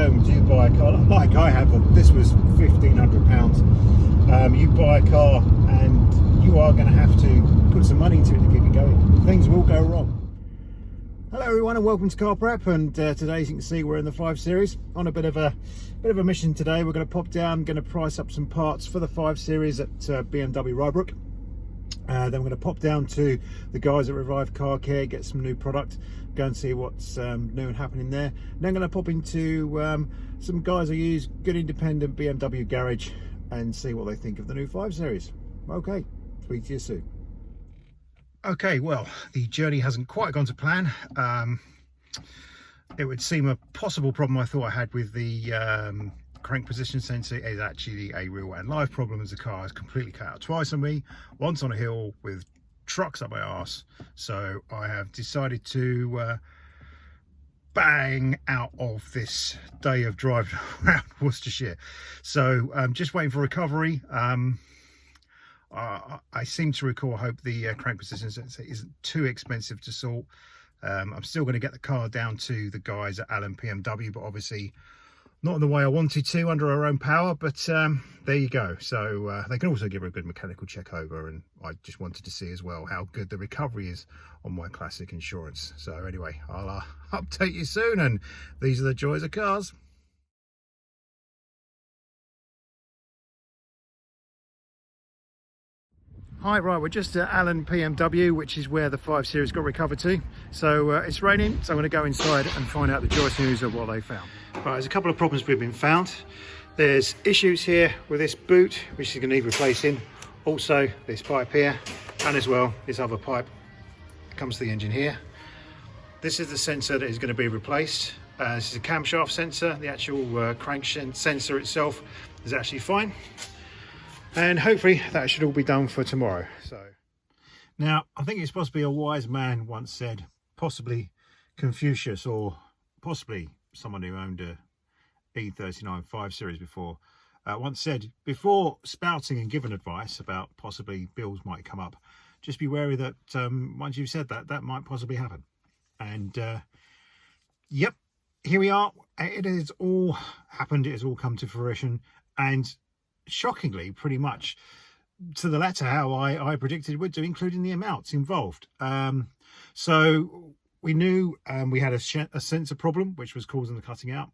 go and do buy a car, like I have, this was £1,500. You buy a car and you are going to have to put some money into it to keep it going. Things will go wrong. Hello everyone and welcome to Car Prep, and today, as you can see, we're in the 5 Series on a bit of a mission today. We're going to pop down, going to price up some parts for the 5 Series at BMW Rybrook. Then we're going to pop down to the guys at Revive Car Care, get some new product, go and see what's new and happening there. And then I'm going to pop into some guys who use good independent BMW garage and see what they think of the new 5 Series. Okay, speak to you soon. Okay, well, the journey hasn't quite gone to plan. It would seem a possible problem I thought I had with the crank position sensor is actually a real and live problem, as the car is completely cut out twice on me, once on a hill with trucks up my arse. So I have decided to bang out of this day of driving around Worcestershire. So I'm just waiting for recovery. I seem to recall, I hope the crank position sensor isn't too expensive to sort. I'm still going to get the car down to the guys at Allen BMW, but obviously not in the way I wanted to, under our own power. But there you go. So they can also give her a good mechanical check over, and I just wanted to see as well how good the recovery is on my classic insurance. So anyway, I'll update you soon, and these are the joys of cars. Hi, right, we're just at Allen BMW, which is where the 5 Series got recovered to. So it's raining, so I'm going to go inside and find out the joyous news of what they found. Right, there's a couple of problems we've been found. There's issues here with this boot, which is going to need replacing. Also, this pipe here, and as well, this other pipe that comes to the engine here. This is the sensor that is going to be replaced. This is a camshaft sensor. The actual crank sensor itself is actually fine. And hopefully that should all be done for tomorrow. So now, I think it's possibly a wise man once said, possibly Confucius, or possibly someone who owned a E39 5 Series before, once said, before spouting and giving advice about possibly bills might come up, just be wary that once you've said that, that might possibly happen. And yep, here we are. It has all happened. It has all come to fruition. And shockingly, pretty much to the letter how I predicted would do, including the amounts involved. So we knew we had a sensor problem which was causing the cutting out.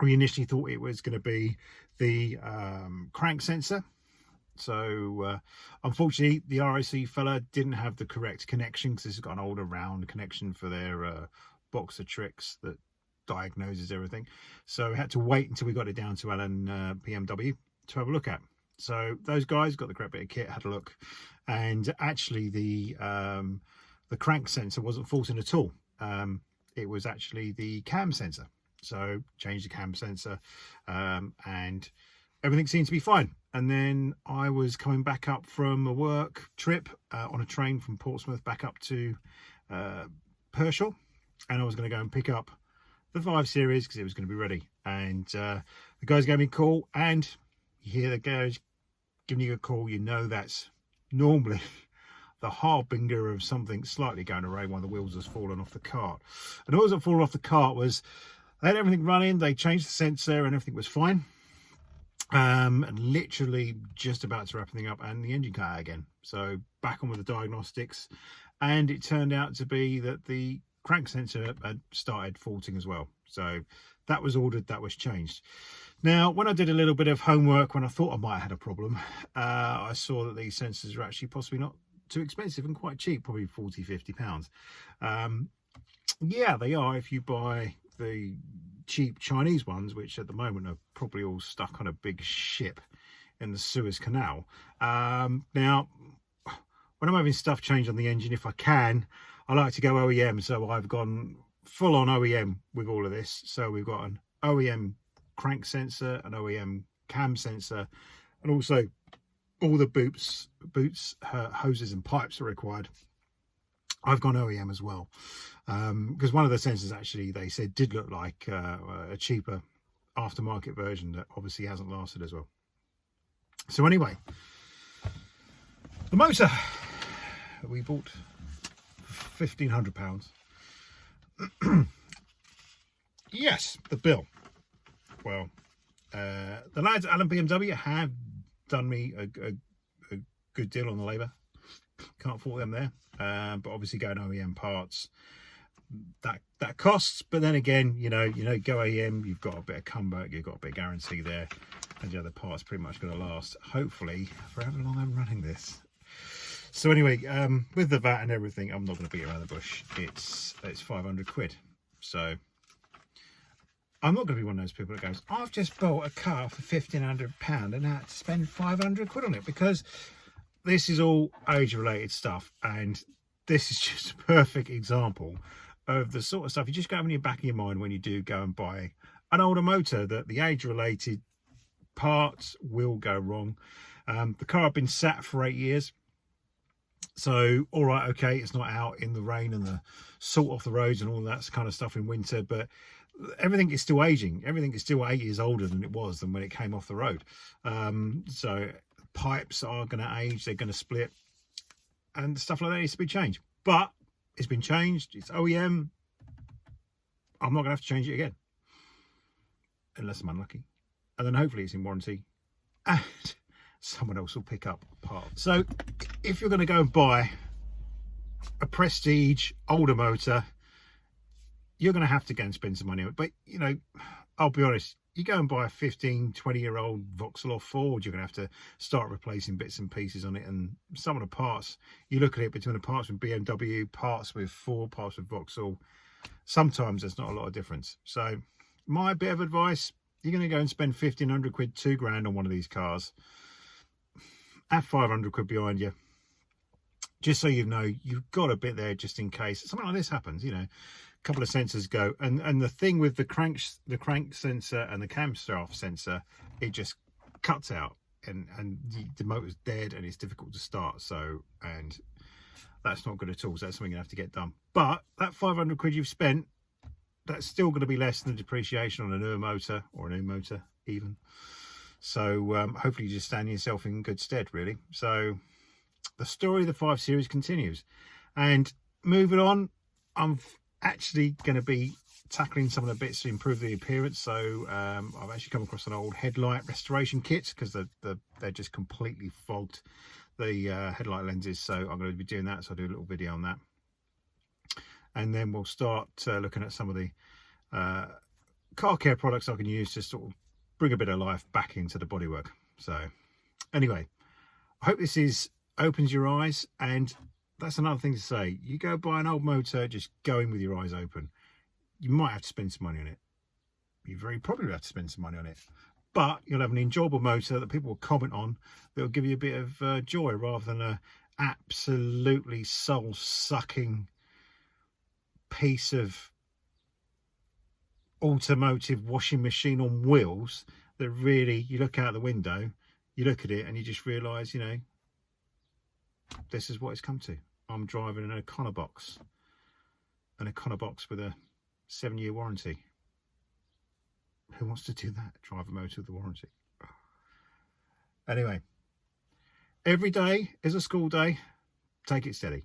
We initially thought it was going to be the crank sensor. So unfortunately the ROC fella didn't have the correct connection, because this has got an older round connection for their box of tricks that diagnoses everything. So we had to wait until we got it down to Allen BMW to have a look at. So those guys got the correct bit of kit, had a look, and actually the crank sensor wasn't faulting at all. It was actually the cam sensor. So changed the cam sensor, and everything seemed to be fine. And then I was coming back up from a work trip on a train from Portsmouth back up to Pershore, and I was going to go and pick up the 5 Series because it was going to be ready. And the guys gave me a call, and you hear the garage giving you a call, you know that's normally the harbinger of something slightly going awry. One of the wheels has fallen off the cart. And the wheels that fallen off the cart was, they had everything running, they changed the sensor and everything was fine. And literally just about to wrap everything up, and the engine cut out again. So back on with the diagnostics, and it turned out to be that the crank sensor had started faulting as well. So that was ordered, that was changed. Now, when I did a little bit of homework, when I thought I might have had a problem, I saw that these sensors are actually possibly not too expensive and quite cheap, probably 40, 50 pounds. Yeah, they are if you buy the cheap Chinese ones, which at the moment are probably all stuck on a big ship in the Suez Canal. Now, when I'm having stuff changed on the engine, if I can, I like to go OEM. So I've gone full on OEM with all of this. So we've got an OEM crank sensor, an OEM cam sensor, and also all the boots, hoses and pipes are required. I've gone OEM as well, because one of the sensors actually, they said, did look like a cheaper aftermarket version that obviously hasn't lasted as well. So anyway, the motor that we bought for £1,500. Yes, the bill. well, the lads at Allen BMW have done me a good deal on the labour. Can't fault them there. But obviously going OEM parts, that costs. But then again, you know, go OEM, you've got a bit of comeback, you've got a bit of guarantee there, and the other parts pretty much going to last, hopefully, for however long I'm running this. So anyway, with the VAT and everything, I'm not going to beat around the bush. It's 500 quid. So I'm not going to be one of those people that goes, I've just bought a car for £1,500 and had to spend 500 quid on it, because this is all age related stuff, and this is just a perfect example of the sort of stuff you just go in your back of your mind when you do go and buy an older motor, that the age related parts will go wrong. The car had been sat for 8 years. So, all right, okay, it's not out in the rain and the salt off the roads and all that kind of stuff in winter, but everything is still aging. Everything is still 8 years older than it was than when it came off the road. So pipes are going to age, they're going to split, and stuff like that needs to be changed. But it's been changed, it's OEM. I'm not going to have to change it again, unless I'm unlucky. And then hopefully it's in warranty, and someone else will pick up part. So if you're going to go and buy a prestige older motor, you're going to have to go and spend some money on it. But, you know, I'll be honest, you go and buy a 20-year-old Vauxhall or Ford, you're going to have to start replacing bits and pieces on it. And some of the parts, you look at it between the parts with BMW, parts with Ford, parts with Vauxhall, sometimes there's not a lot of difference. So my bit of advice, you're going to go and spend 1,500 quid, 2 grand on one of these cars. Have 500 quid behind you, just so you know you've got a bit there just in case something like this happens. You know, a couple of sensors go, and the thing with the crank sensor and the camshaft sensor, it just cuts out, and the motor's dead and it's difficult to start. So, and that's not good at all. So that's something you have to get done. But that 500 quid you've spent, that's still going to be less than the depreciation on a newer motor, or a new motor even. So hopefully you just stand yourself in good stead, really. So the story of the 5 Series continues. And moving on, I'm actually going to be tackling some of the bits to improve the appearance. So I've actually come across an old headlight restoration kit, because they're just completely fogged, the headlight lenses. So I'm going to be doing that. So I'll do a little video on that. And then we'll start looking at some of the car care products I can use to sort of bring a bit of life back into the bodywork. So anyway, I hope this opens your eyes. And that's another thing to say, you go buy an old motor, just go in with your eyes open. You might have to spend some money on it, you very probably have to spend some money on it, but you'll have an enjoyable motor that people will comment on, that will give you a bit of joy, rather than a absolutely soul-sucking piece of automotive washing machine on wheels that really, you look out the window, you look at it and you just realise, you know, this is what it's come to. I'm driving an Econo box with a 7-year warranty. Who wants to do that? Drive a motor with a warranty. Anyway, every day is a school day. Take it steady.